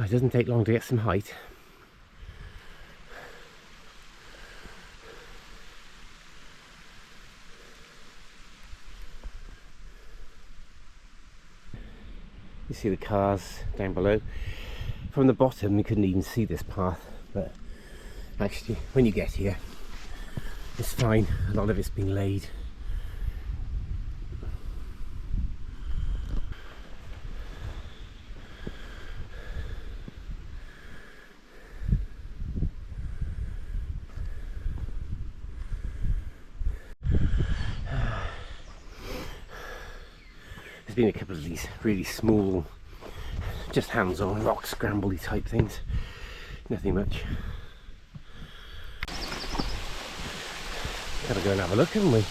it doesn't take long to get some height. You see the cars down below. From the bottom you couldn't even see this path, but actually when you get here it's fine. A lot of it's been laid. There's been a couple of these really small, just hands-on rock scrambly type things. Nothing much. Gotta go and have a look, haven't we?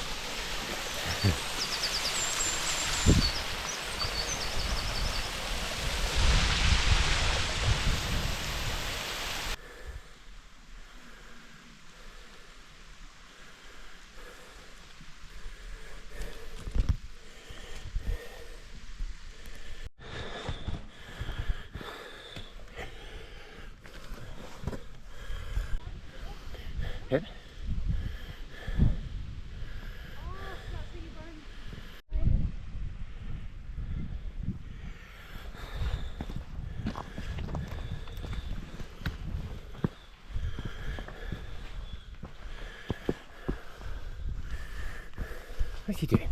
Yeah. What's he doing?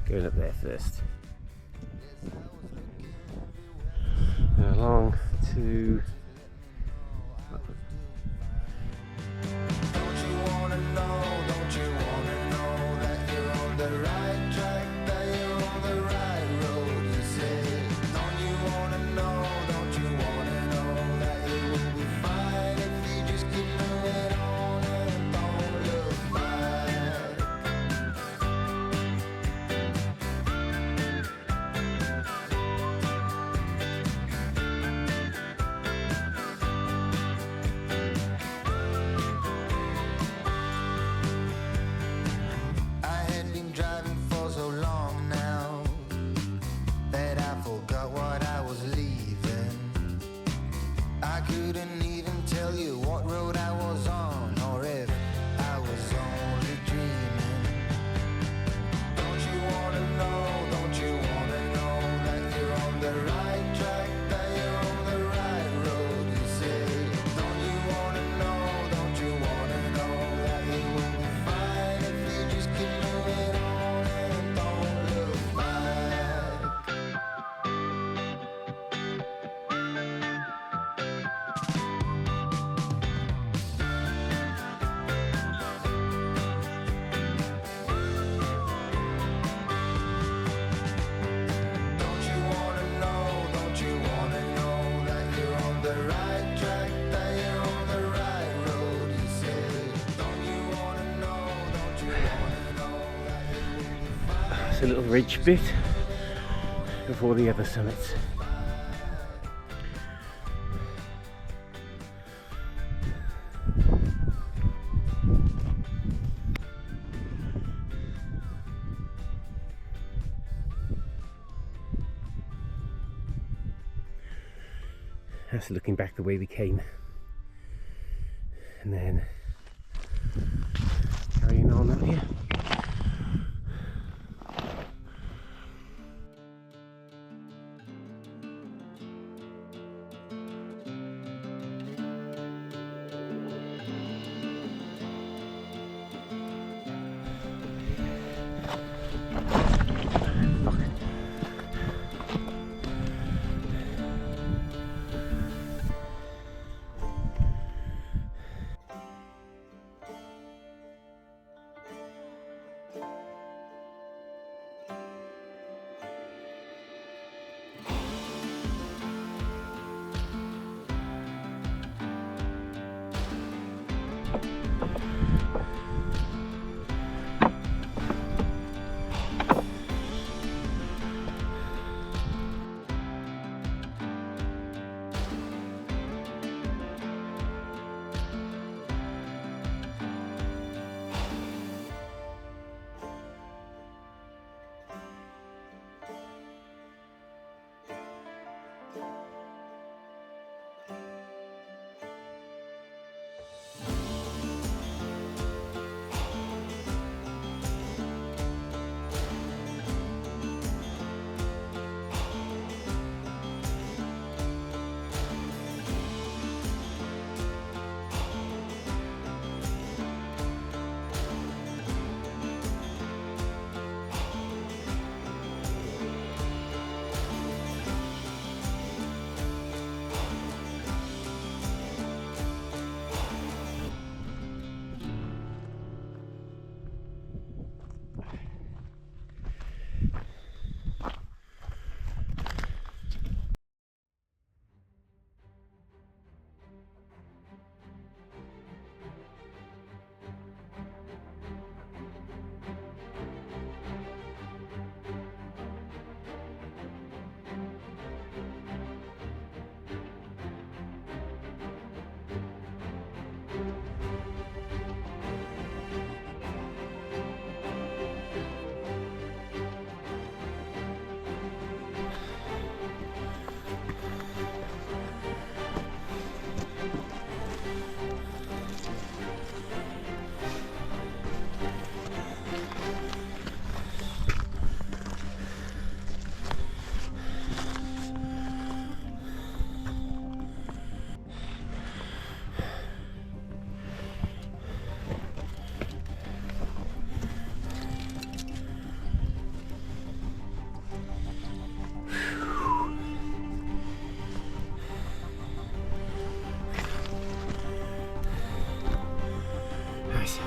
Going up there first. And along to a little ridge bit before the other summits. That's looking back the way we came. and then carrying on up here.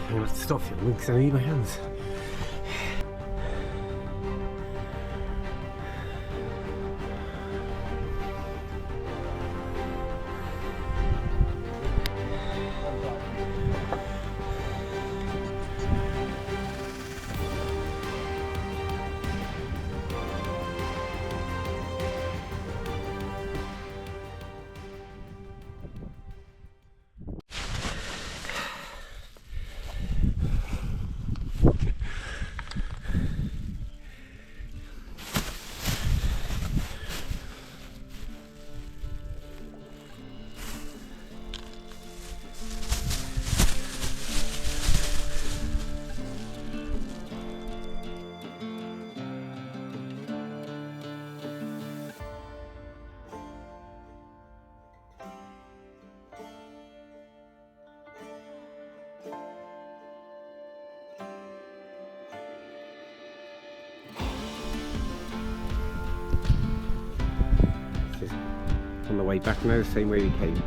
I'm going to have to stop filming because I need my hands. On the way back now, the same way we came.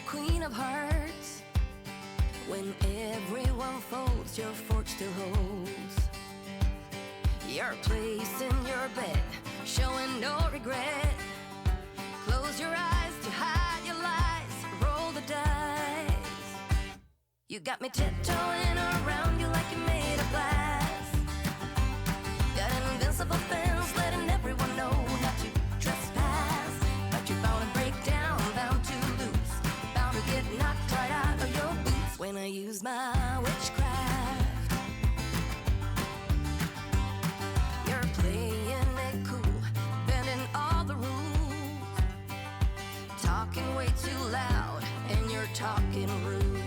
Queen of hearts, when everyone folds, your fork still holds your place in your bed. showing no regret. Close your eyes to hide your lies, roll the dice. You got me tiptoeing around you like you're made of glass. Got an invincible fence letting everyone know not to trespass. But you're bound to break down, bound to lose, bound to get knocked right out of your boots when I use my witchcraft. You're playing it cool, bending all the rules, talking way too loud and you're talking rude.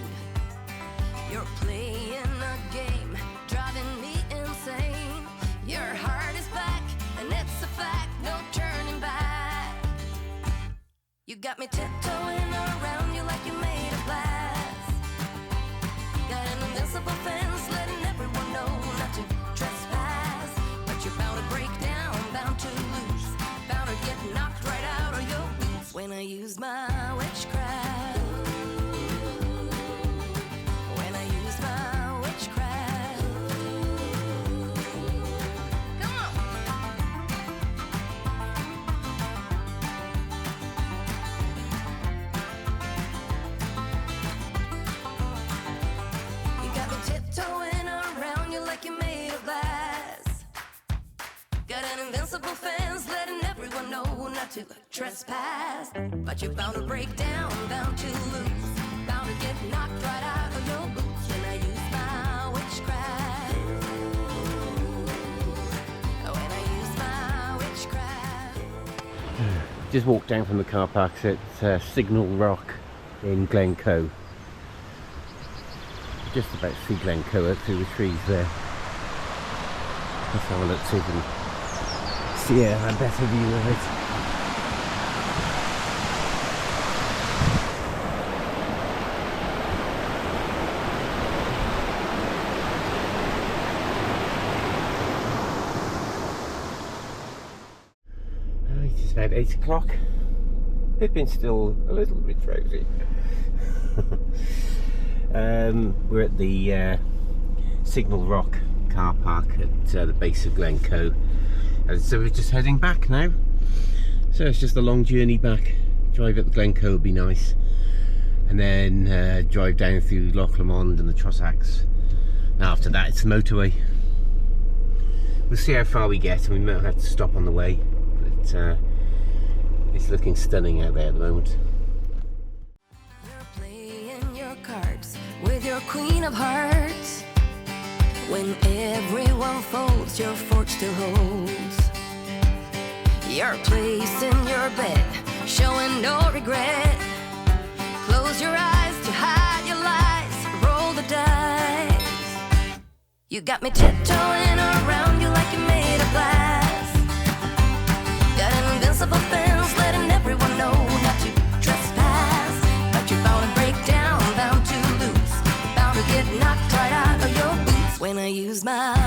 You're playing a game, driving me insane. Your heart is back, and it's a fact, no turning back. You got me tiptoeing around you like you're made of glass. Got an invincible fence letting everyone know not to trespass. But you're bound to break down, bound to lose, bound to get knocked right out of your boots when I use my witchcraft. When I use my witchcraft. Come on. You got me tiptoeing around you like you're made of glass. Got an invincible fence letting everyone know not to trespass. But you're bound to break down, bound to lose, bound to get knocked right out of your boots when I use my witchcraft. When I use my witchcraft. Just walked down from the car parks at Signal Rock in Glencoe. Just about to see Glencoe through the trees there. Let's have a look, see if we can see a better view of it. It's about 8 o'clock. Pippin's still a little bit drowsy. We're at the Signal Rock car park at the base of Glencoe, and so we're just heading back now. So it's just a long journey back. Drive up the Glencoe would be nice, and then drive down through Loch Lomond and the Trossachs. After that it's the motorway. We'll see how far we get, and we might have to stop on the way, but it's looking stunning out there at the moment. You're playing your cards with your queen of hearts. When everyone folds, your fort still holds. You're placing your bet, showing no regret. Close your eyes to hide your lies, roll the dice. You got me tiptoeing around you like you're made of glass. Got an invincible fence letting everyone know not to trespass. But you're bound to break down, bound to lose, bound to get knocked right out of your boots when I use my